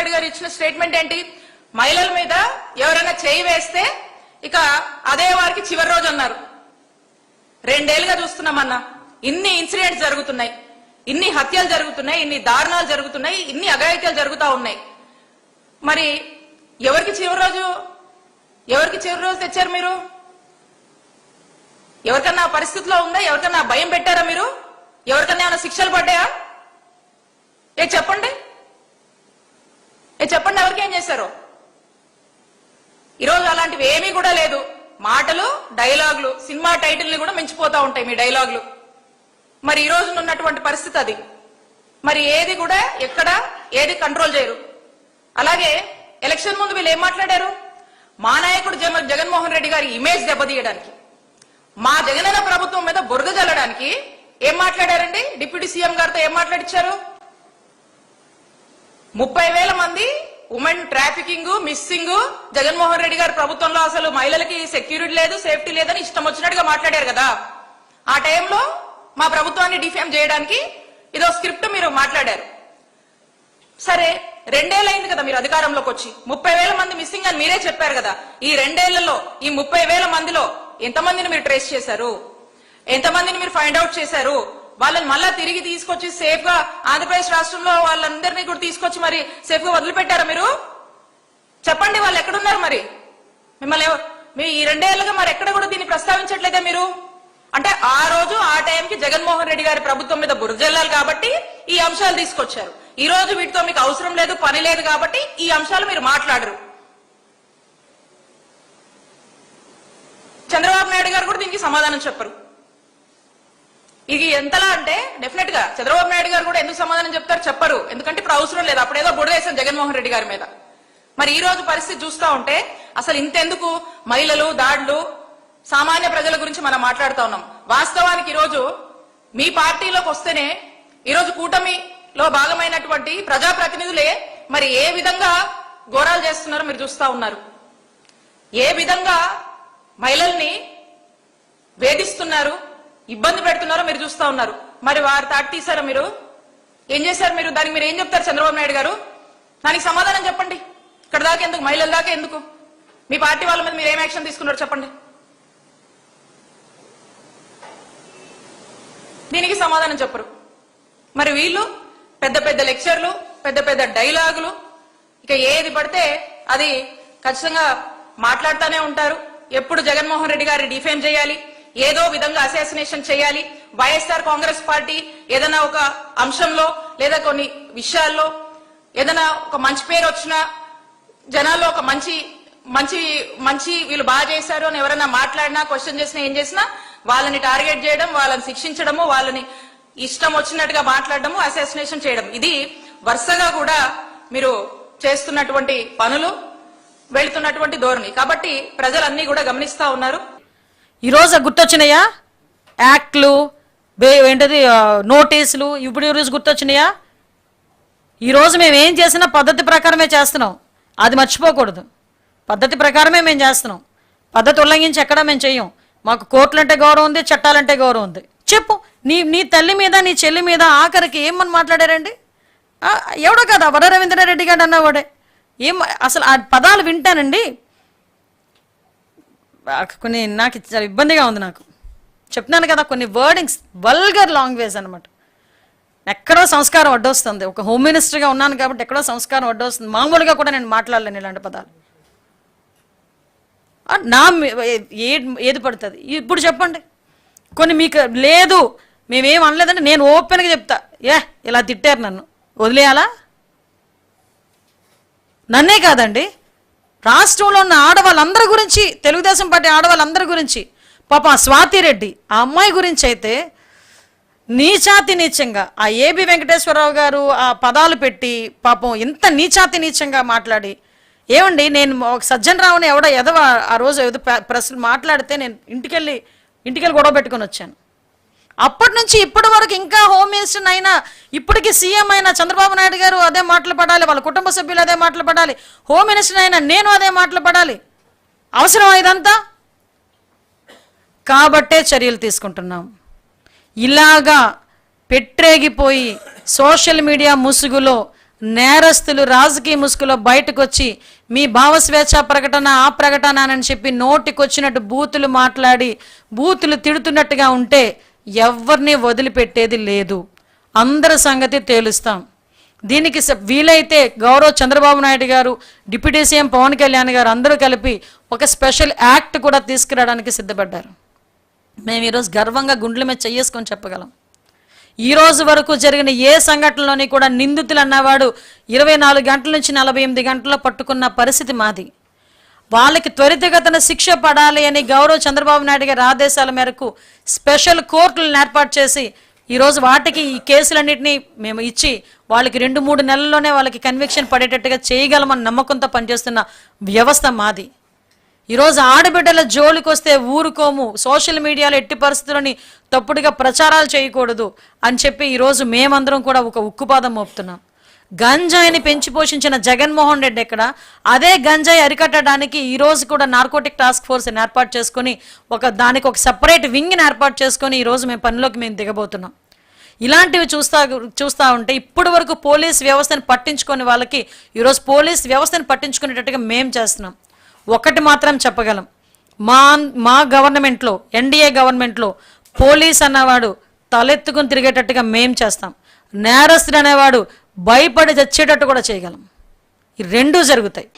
నాయుడు గారు ఇచ్చిన స్టేట్మెంట్ ఏంటి? మహిళల మీద ఎవరైనా చేయి వేస్తే ఇక అదే వారికి చివరి రోజు అన్నారు. 2 ఏళ్లుగా చూస్తున్నామన్నా, ఇన్ని ఇన్సిడెంట్స్ జరుగుతున్నాయి, ఇన్ని హత్యలు జరుగుతున్నాయి, ఇన్ని దారుణాలు జరుగుతున్నాయి, ఇన్ని అఘాయిత్యాలు జరుగుతూ ఉన్నాయి. మరి ఎవరికి చివరి రోజు తెచ్చారు మీరు? ఎవరికన్నా పరిస్థితిలో ఉందా? ఎవరికన్నా భయం పెట్టారా మీరు? ఎవరికన్నా ఏమైనా శిక్షలు పడ్డాయా? చెప్పండి, ఎవరికి ఏం చేశారు? ఈరోజు అలాంటివి ఏమీ కూడా లేదు. మాటలు, డైలాగులు, సినిమా టైటిల్ ని కూడా మించిపోతా ఉంటాయి మీ డైలాగులు. మరి ఈ రోజు ఉన్నటువంటి పరిస్థితి అది. మరి ఏది కూడా ఎక్కడ ఏది కంట్రోల్ చేయరు. అలాగే ఎలక్షన్ ముందు వీళ్ళు ఏం మాట్లాడారు? మా నాయకుడు జగన్మోహన్ రెడ్డి గారి ఇమేజ్ దెబ్బతీయడానికి, మా జగనన్న ప్రభుత్వం మీద బురద జల్లడానికి ఏం మాట్లాడారండి? డిప్యూటీ సీఎం గారితో ఏం మాట్లాడిచ్చారు? 30,000 మంది women trafficking, missing, Jaganmohan Reddy గారి ప్రభుత్వంలో అసలు మహిళలకి సెక్యూరిటీ లేదు, సేఫ్టీ లేదని ఇష్టం వచ్చినట్టుగా మాట్లాడారు కదా. ఆ టైంలో మా ప్రభుత్వాన్ని డిఫేమ్ చేయడానికి ఇదో స్క్రిప్ట్ మీరు మాట్లాడారు. సరే, 2 ఏళ్ళు అయింది కదా మీరు అధికారంలోకి వచ్చి. 30,000 మంది మిస్సింగ్ అని మీరే చెప్పారు కదా. ఈ 2 ఏళ్లలో ఈ 30,000 మందిలో ఎంతమందిని మీరు ట్రేస్ చేశారు? ఎంతమందిని మీరు ఫైండ్ అవుట్ చేశారు? వాళ్ళని మళ్ళా తిరిగి తీసుకొచ్చి సేఫ్ గా ఆంధ్రప్రదేశ్ రాష్ట్రంలో వాళ్ళందరినీ కూడా తీసుకొచ్చి మరి సేఫ్ గా వదిలిపెట్టారా మీరు? చెప్పండి, వాళ్ళు ఎక్కడున్నారు? మరి మిమ్మల్ని మీ ఈ 2 ఏళ్లుగా మరి ఎక్కడ కూడా దీన్ని ప్రస్తావించట్లేదా మీరు? అంటే ఆ రోజు ఆ టైంకి జగన్మోహన్ రెడ్డి గారి ప్రభుత్వం మీద బురజల్లాలి కాబట్టి ఈ అంశాలు తీసుకొచ్చారు. ఈ రోజు వీటితో మీకు అవసరం లేదు, పని లేదు కాబట్టి ఈ అంశాలు మీరు మాట్లాడరు. చంద్రబాబు నాయుడు గారు కూడా దీనికి సమాధానం చెప్పరు. ఇది ఎంతలా అంటే డెఫినెట్ గా చంద్రబాబు నాయుడు గారు కూడా ఎందుకు సమాధానం చెప్తారు? చెప్పరు. ఎందుకంటే ఇప్పుడు అవసరం లేదు. అప్పుడేదో బుడదేశారు జగన్మోహన్ రెడ్డి గారి మీద. మరి ఈ రోజు పరిస్థితి చూస్తా ఉంటే అసలు ఇంతెందుకు మహిళలు, దాడులు, సామాన్య ప్రజల గురించి మనం మాట్లాడుతూ ఉన్నాం. వాస్తవానికి ఈరోజు మీ పార్టీలోకి వస్తేనే ఈరోజు కూటమిలో భాగమైనటువంటి ప్రజాప్రతినిధులే మరి ఏ విధంగా ఘోరాలు చేస్తున్నారో మీరు చూస్తా ఉన్నారు. ఏ విధంగా మహిళల్ని వేధిస్తున్నారు, ఇబ్బంది పెడుతున్నారో మీరు చూస్తా ఉన్నారు. మరి వారు తాటి తీసారా? మీరు ఏం చేశారు? మీరు దానికి మీరు ఏం చెప్తారు చంద్రబాబు నాయుడు గారు? దానికి సమాధానం చెప్పండి. ఇక్కడ దాకా ఎందుకు? మహిళల దాకా ఎందుకు? మీ పార్టీ వాళ్ళ మీద మీరు ఏం యాక్షన్ తీసుకున్నారు చెప్పండి. దీనికి సమాధానం చెప్పరు. మరి వీళ్ళు పెద్ద పెద్ద లెక్చర్లు, పెద్ద పెద్ద డైలాగులు, ఇక ఏది పడితే అది ఖచ్చితంగా మాట్లాడుతూనే ఉంటారు. ఎప్పుడు జగన్మోహన్ రెడ్డి గారిని డిఫేమ్ చేయాలి, ఏదో విధంగా అసాసినేషన్ చేయాలి. వైఎస్ఆర్ కాంగ్రెస్ పార్టీ ఏదైనా ఒక అంశంలో లేదా కొన్ని విషయాల్లో ఏదైనా ఒక మంచి పేరు వచ్చినా, జనాల్లో ఒక మంచి మంచి మంచి వీళ్ళు బాగా చేశారు అని ఎవరైనా మాట్లాడినా, క్వశ్చన్ చేసినా, ఏం చేసినా వాళ్ళని టార్గెట్ చేయడం, వాళ్ళని శిక్షించడము, వాళ్ళని ఇష్టం వచ్చినట్టుగా మాట్లాడడము, అసాసినేషన్ చేయడం, ఇది వరుసగా కూడా మీరు చేస్తున్నటువంటి పనులు, వెళ్తున్నటువంటి ధోరణి. కాబట్టి ప్రజలన్నీ కూడా గమనిస్తా ఉన్నారు. ఈరోజు గుర్తొచ్చినాయా యాక్ట్లు, ఏంటది నోటీసులు? ఇప్పుడు ఈరోజు గుర్తొచ్చినాయా? ఈరోజు మేము ఏం చేసినా పద్ధతి ప్రకారమే చేస్తున్నాం. అది మర్చిపోకూడదు. పద్ధతి ప్రకారమే మేము చేస్తున్నాం. పద్ధతి ఉల్లంఘించి ఎక్కడా మేము చెయ్యం. మాకు కోర్టులంటే గౌరవం ఉంది, చట్టాలంటే గౌరవం ఉంది. చెప్పు, నీ తల్లి మీద, నీ చెల్లి మీద ఆఖరికి ఏమని మాట్లాడారండి? ఎవడో కదా వర రవీంద్రారెడ్డి గారు అన్నవాడే. ఏం అసలు ఆ పదాలు వింటానండి, కొన్ని నాకు చాలా ఇబ్బందిగా ఉంది. నాకు చెప్తున్నాను కదా, కొన్ని వర్డింగ్స్ వల్గర్ లాంగ్వేజ్ అనమాట. ఎక్కడో సంస్కారం అడ్డొస్తుంది. ఒక హోమ్ మినిస్టర్గా ఉన్నాను కాబట్టి ఎక్కడో సంస్కారం అడ్డొస్తుంది. మామూలుగా కూడా నేను మాట్లాడలేను ఇలాంటి పదాలు. నా ఏది పడుతుంది? ఇప్పుడు చెప్పండి. కొన్ని మీకు లేదు, మేమేం అనలేదంటే నేను ఓపెన్గా చెప్తా. ఇలా తిట్టారు, నన్ను వదిలేయాలా? నన్నే కాదండి, రాష్ట్రంలో ఉన్న ఆడవాళ్ళందరి గురించి, తెలుగుదేశం పార్టీ ఆడవాళ్ళందరి గురించి, పాపం స్వాతిరెడ్డి ఆ అమ్మాయి గురించి అయితే నీచాతి నీచంగా ఆ ఏబి వెంకటేశ్వరరావు గారు ఆ పదాలు పెట్టి పాపం ఇంత నీచాతి నీచంగా మాట్లాడి, ఏమండి నేను ఒక సజ్జన్ రావుని ఎవడో ఎదవ ఆ రోజు ఏదో ప్రశ్నలు మాట్లాడితే నేను ఇంటికెళ్ళి గొడవ పెట్టుకొని వచ్చాను. అప్పటి నుంచి ఇప్పటి వరకు ఇంకా హోమ్ మినిస్టర్ అయినా, ఇప్పటికీ సీఎం అయినా చంద్రబాబు నాయుడు గారు అదే మాటలు పడాలి, వాళ్ళ కుటుంబ సభ్యులు అదే మాటలు పడాలి, హోమ్ మినిస్టర్ అయినా నేను అదే మాటలు పడాలి. అవసరం ఇదంతా? కాబట్టే చర్యలు తీసుకుంటున్నాం. ఇలాగా పెట్టేగిపోయి సోషల్ మీడియా ముసుగులో నేరస్తులు రాజకీయ ముసుగులో బయటకు వచ్చి మీ భావస్వేచ్ఛ ప్రకటన ఆ ప్రకటన అని చెప్పి నోటికొచ్చినట్టు బూతులు మాట్లాడి బూతులు తిడుతున్నట్టుగా ఉంటే ఎవరిని వదిలిపెట్టేది లేదు. అందరి సంగతి తేలుస్తాం. దీనికి వీలైతే గౌరవ్ చంద్రబాబు నాయుడు గారు, డిప్యూటీ సీఎం పవన్ కళ్యాణ్ గారు అందరూ కలిపి ఒక స్పెషల్ యాక్ట్ కూడా తీసుకురావడానికి సిద్ధపడ్డారు. మేము ఈరోజు గర్వంగా గుండెల మీద చేసుకొని చెప్పగలం. ఈ రోజు వరకు జరిగిన ఏ సంఘటనలోని కూడా నిందితులు అన్నవాడు 24 గంటల నుంచి 48 గంటల్లో పట్టుకున్న పరిస్థితి మాది. వాళ్ళకి త్వరితగతిన శిక్ష పడాలి అని గౌరవ్ చంద్రబాబు నాయుడు గారి ఆదేశాల మేరకు స్పెషల్ కోర్టులను ఏర్పాటు చేసి ఈరోజు వాటికి ఈ కేసులన్నింటినీ మేము ఇచ్చి వాళ్ళకి 2-3 నెలల్లోనే వాళ్ళకి కన్విక్షన్ పడేటట్టుగా చేయగలమని నమ్మకంతో పనిచేస్తున్న వ్యవస్థ మాది. ఈరోజు ఆడబిడ్డల జోలికి వస్తే ఊరుకోము, సోషల్ మీడియాలో ఎట్టి పరిస్థితులని తప్పుడుగా ప్రచారాలు చేయకూడదు అని చెప్పి ఈరోజు మేమందరం కూడా ఒక ఉక్కుపాదం మోపుతున్నాం. గంజాయిని పెంచి పోషించిన జగన్మోహన్ రెడ్డి ఎక్కడ, అదే గంజాయి అరికట్టడానికి ఈరోజు కూడా నార్కోటిక్ టాస్క్ ఫోర్స్ని ఏర్పాటు చేసుకొని దానికి ఒక సపరేట్ వింగ్ని ఏర్పాటు చేసుకొని ఈరోజు మేము దిగబోతున్నాం. ఇలాంటివి చూస్తూ ఉంటే ఇప్పటి వరకు పోలీస్ వ్యవస్థను పట్టించుకొని వాళ్ళకి ఈరోజు పోలీస్ వ్యవస్థను పట్టించుకునేటట్టుగా మేము చేస్తున్నాం. ఒకటి మాత్రం చెప్పగలం, మా గవర్నమెంట్లో, ఎన్డీఏ గవర్నమెంట్లో పోలీస్ అన్నవాడు తలెత్తుకుని తిరిగేటట్టుగా మేం చేస్తాం. నేరస్తుడు అనేవాడు భయపడి చచ్చేటట్టు కూడా చేయగలం. ఈ రెండూ జరుగుతాయి.